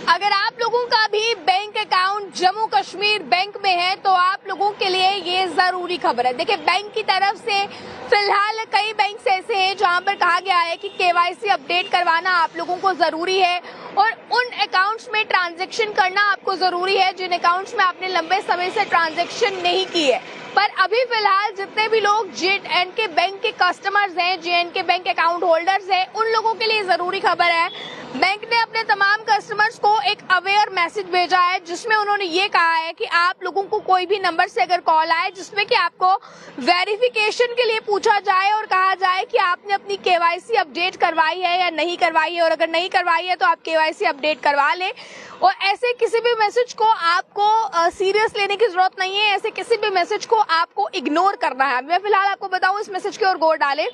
अगर आप लोगों का भी bank account Jammu Kashmir bank में है तो आप लोगों के लिए ये जरूरी खबर है। देखिए, बैंक की तरफ से फिलहाल कई बैंक ऐसे हैं जहां पर कहा गया है कि केवाईसी अपडेट करवाना आप लोगों को जरूरी है और उन अकाउंट्स में ट्रांजैक्शन करना आपको जरूरी है जिन अकाउंट्स में आपने लंबे समय से ट्रांजैक्शन नहीं की है। पर अभी फिलहाल जितने भी लोग J&K बैंक के कस्टमर्स हैं, J&K बैंक अकाउंट होल्डर्स हैं, उन लोगों के लिए जरूरी खबर है। बैंक ने अपने तमाम कस्टमर्स को एक अवेयर मैसेज भेजा है जिसमें उन्होंने ये कहा है कि आप लोगों को कोई भी नंबर से अगर कॉल आए जिसमें कि आपको वेरिफिकेशन के लिए पूछा जाए और कहा जाए कि आपने अपनी केवाईसी अपडेट करवाई है या नहीं करवाई है, और अगर नहीं करवाई है तो आप केवाईसी अपडेट करवा लें। और ऐसे किसी भी मैसेज को आपको सीरियस लेने की जरूरत नहीं है, ऐसे किसी भी मैसेज को आपको इग्नोर करना है। मैं फिलहाल आपको बताऊं इस मैसेज की ओर गौर डालें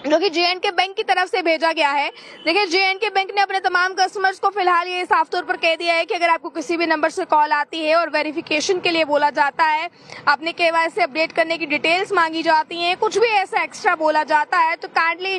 जो कि J&K बैंक की तरफ से भेजा गया है। देखिए, J&K बैंक ने अपने तमाम कस्टमर्स को फिलहाल ये साफ तौर पर कह दिया है कि अगर आपको किसी भी नंबर से कॉल आती है और वेरिफिकेशन के लिए बोला जाता है, आपने केवाईसी अपडेट करने की डिटेल्स मांगी जाती हैं, कुछ भी ऐसा एक्स्ट्रा बोला जाता है तो काइंडली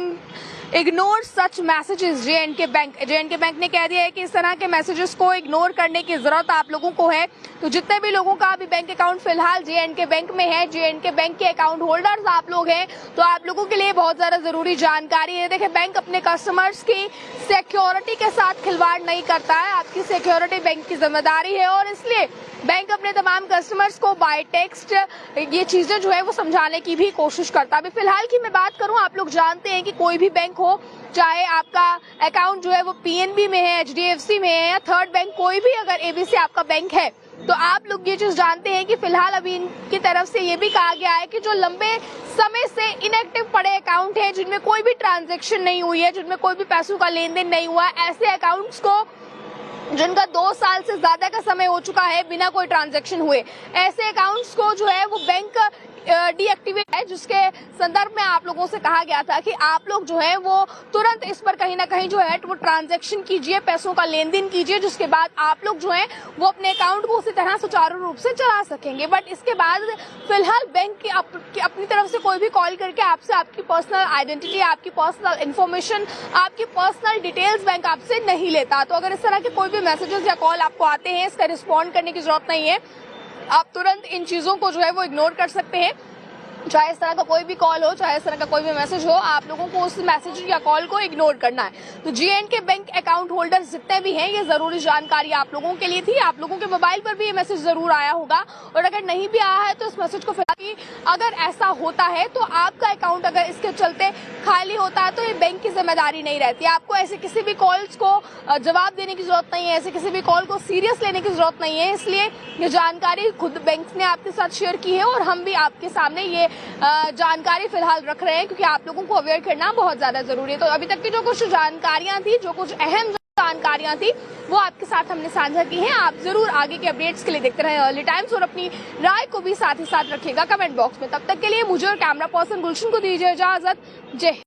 इग्नोर सच मैसेजेस। J&K बैंक ने कह दिया है कि इस तरह के मैसेजेस को इग्नोर करने की जरूरत आप लोगों को है। तो जितने भी लोगों का अभी बैंक अकाउंट फिलहाल J&K बैंक में है, J&K बैंक के अकाउंट होल्डर्स आप लोग हैं, तो आप लोगों के लिए बहुत ज्यादा जरूरी जानकारी है। देखिए, बैंक अपने कस्टमर्स की सिक्योरिटी के साथ खिलवाड़ नहीं करता है, आपकी सिक्योरिटी बैंक की जिम्मेदारी है और इसलिए बैंक अपने तमाम कस्टमर्स को बाय टेक्स्ट ये चीजें जो है वो समझाने की भी कोशिश करता है। अभी फिलहाल की मैं बात करूं, आप लोग जानते हैं कि कोई भी बैंक हो, चाहे आपका अकाउंट जो है वो PNB में है, HDFC में है या थर्ड बैंक, कोई भी अगर ABC आपका बैंक है, तो आप लोग ये चीज जानते हैं कि फिलहाल अभी इनकी तरफ से ये भी कहा गया है कि जो लंबे समय से इनएक्टिव पड़े अकाउंट हैं, जिनमें कोई भी ट्रांजैक्शन नहीं हुई है, जिनमें कोई भी पैसों का लेन देन नहीं हुआ है, ऐसे अकाउंट्स को जिनका 2 साल से ज्यादा का समय हो चुका है बिना कोई ट्रांजैक्शन हुए, ऐसे अकाउंट्स को जो है वो बैंक डीएक्टिवेट है, जिसके संदर्भ में आप लोगों से कहा गया था कि आप लोग जो है वो तुरंत इस पर कहीं ना कहीं जो है वो ट्रांजैक्शन कीजिए, पैसों का लेन देन कीजिए, जिसके बाद आप लोग जो है वो अपने अकाउंट को उसी तरह सुचारू रूप से चला सकेंगे। बट इसके बाद फिलहाल बैंक की अपनी तरफ से कोई भी कॉल करके आपसे आपकी पर्सनल आइडेंटिटी, आपकी पर्सनल इन्फॉर्मेशन, आपकी पर्सनल डिटेल्स बैंक आपसे नहीं लेता। तो अगर इस तरह के कोई भी मैसेजेस या कॉल आपको आते हैं, इसका रिस्पॉन्ड करने की जरूरत नहीं है, आप तुरंत इन चीजों को जो है वो इग्नोर कर सकते हैं। चाहे इस तरह का कोई भी कॉल हो, चाहे इस तरह का कोई भी मैसेज हो, आप लोगों को उस मैसेज या कॉल को इग्नोर करना है। तो J&K बैंक अकाउंट होल्डर्स जितने भी हैं, ये जरूरी जानकारी आप लोगों के लिए थी। आप लोगों के मोबाइल पर भी ये मैसेज जरूर आया होगा और अगर नहीं भी आया है तो इस मैसेज को फिलहाल अगर ऐसा होता है तो आपका अकाउंट अगर इसके चलते खाली होता है तो ये बैंक की जिम्मेदारी नहीं रहती। आपको ऐसे किसी भी कॉल्स को जवाब देने की जरूरत नहीं है, ऐसे किसी भी कॉल को सीरियस लेने की जरूरत नहीं है। इसलिए ये जानकारी खुद बैंक ने आपके साथ शेयर की है और हम भी आपके सामने ये जानकारी फिलहाल रख रहे हैं क्योंकि आप लोगों को अवेयर करना बहुत ज्यादा जरूरी है। तो अभी तक की जो कुछ जानकारियां थी, जो कुछ अहम जानकारियां थी, वो आपके साथ हमने साझा की हैं। आप जरूर आगे के अपडेट्स के लिए देखते रहें अर्ली टाइम्स और अपनी राय को भी साथ ही साथ रखिएगा कमेंट बॉक्स में। तब तक के लिए मुझे और कैमरा पर्सन गुलशन को दीजिए इजाजत। जय हिंद।